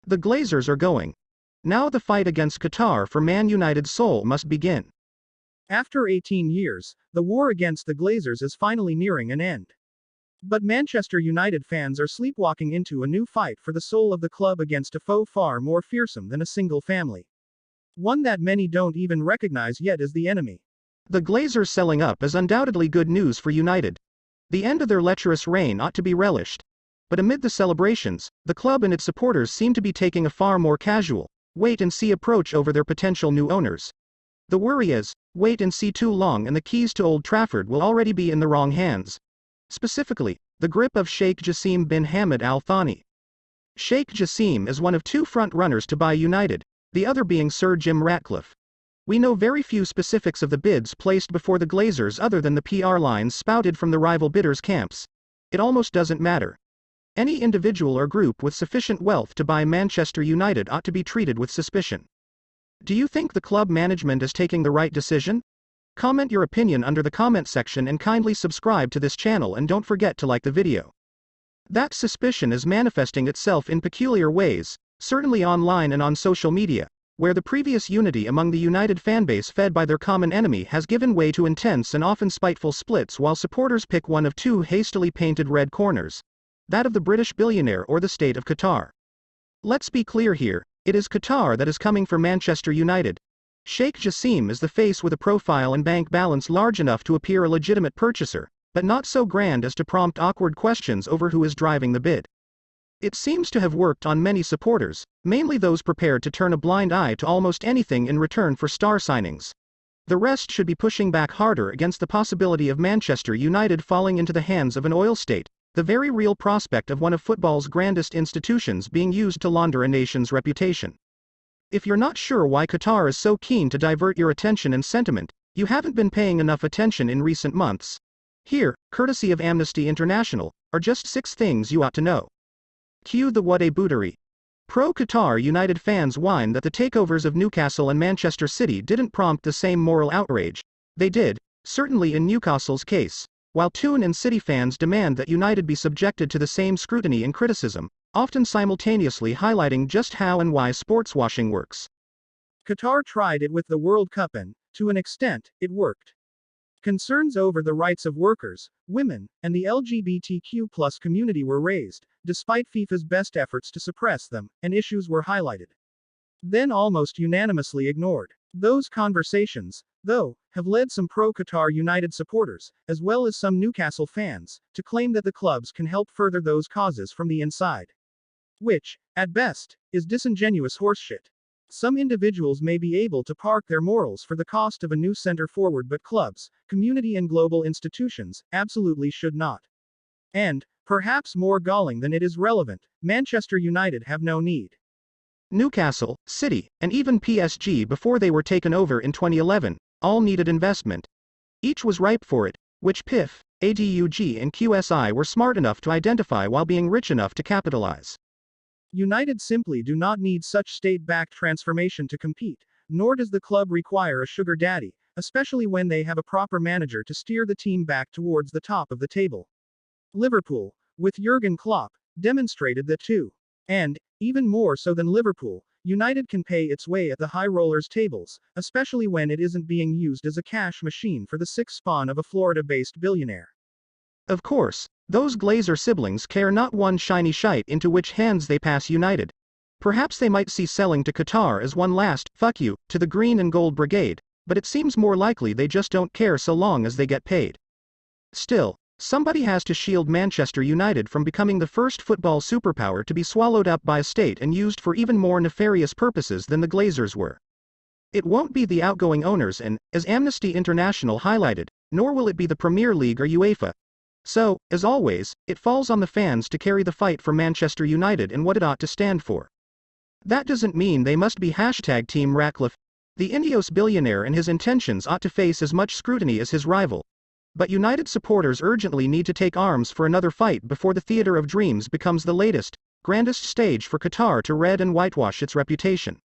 The Glazers are going. Now the fight against Qatar for Man Utd's soul must begin. After 18 years, the war against the Glazers is finally nearing an end. But Manchester United fans are sleepwalking into a new fight for the soul of the club against a foe far more fearsome than a single family. One that many don't even recognize yet as the enemy. The Glazers selling up is undoubtedly good news for United. The end of their lecherous reign ought to be relished. But amid the celebrations, the club and its supporters seem to be taking a far more casual, wait-and-see approach over their potential new owners. The worry is, wait and see too long and the keys to Old Trafford will already be in the wrong hands. Specifically, the grip of Sheikh Jassim bin Hamad Al Thani. Sheikh Jassim is one of two front-runners to buy United, the other being Sir Jim Ratcliffe. We know very few specifics of the bids placed before the Glazers other than the PR lines spouted from the rival bidders' camps. It almost doesn't matter. Any individual or group with sufficient wealth to buy Manchester United ought to be treated with suspicion. Do you think the club management is taking the right decision? Comment your opinion under the comment section and kindly subscribe to this channel and don't forget to like the video. That suspicion is manifesting itself in peculiar ways, certainly online and on social media, where the previous unity among the United fanbase fed by their common enemy has given way to intense and often spiteful splits while supporters pick one of two hastily painted red corners. That of the British billionaire or the state of Qatar. Let's be clear here, it is Qatar that is coming for Manchester United. Sheikh Jassim is the face with a profile and bank balance large enough to appear a legitimate purchaser, but not so grand as to prompt awkward questions over who is driving the bid. It seems to have worked on many supporters, mainly those prepared to turn a blind eye to almost anything in return for star signings. The rest should be pushing back harder against the possibility of Manchester United falling into the hands of an oil state, the very real prospect of one of football's grandest institutions being used to launder a nation's reputation. If you're not sure why Qatar is so keen to divert your attention and sentiment, you haven't been paying enough attention in recent months. Here, courtesy of Amnesty International, are just 6 things you ought to know. Cue the Wade Bouterie. Pro-Qatar United fans whine that the takeovers of Newcastle and Manchester City didn't prompt the same moral outrage. They did, certainly in Newcastle's case, while Toon and City fans demand that United be subjected to the same scrutiny and criticism, often simultaneously highlighting just how and why sportswashing works. Qatar tried it with the World Cup and, to an extent, it worked. Concerns over the rights of workers, women, and the LGBTQ+ community were raised, despite FIFA's best efforts to suppress them, and issues were highlighted. Then almost unanimously ignored. Those conversations, though, have led some pro-Qatar United supporters, as well as some Newcastle fans, to claim that the clubs can help further those causes from the inside. Which, at best, is disingenuous horseshit. Some individuals may be able to park their morals for the cost of a new center forward, but clubs, community and global institutions, absolutely should not. And, perhaps more galling than it is relevant, Manchester United have no need. Newcastle, City, and even PSG before they were taken over in 2011, all needed investment. Each was ripe for it, which PIF, ADUG and QSI were smart enough to identify while being rich enough to capitalize. United simply do not need such state-backed transformation to compete, nor does the club require a sugar daddy, especially when they have a proper manager to steer the team back towards the top of the table. Liverpool, with Jurgen Klopp, demonstrated that too. And, even more so than Liverpool, United can pay its way at the high rollers' tables, especially when it isn't being used as a cash machine for the sick spawn of a Florida-based billionaire. Of course, those Glazer siblings care not one shiny shite into which hands they pass United. Perhaps they might see selling to Qatar as one last fuck you to the green and gold brigade, but it seems more likely they just don't care so long as they get paid. Still, somebody has to shield Manchester United from becoming the first football superpower to be swallowed up by a state and used for even more nefarious purposes than the Glazers were. It won't be the outgoing owners and, as Amnesty International highlighted, nor will it be the Premier League or UEFA. So, as always, it falls on the fans to carry the fight for Manchester United and what it ought to stand for. That doesn't mean they must be #Team Ratcliffe. The Ineos billionaire and his intentions ought to face as much scrutiny as his rival. But United supporters urgently need to take arms for another fight before the theater of dreams becomes the latest, grandest stage for Qatar to red and whitewash its reputation.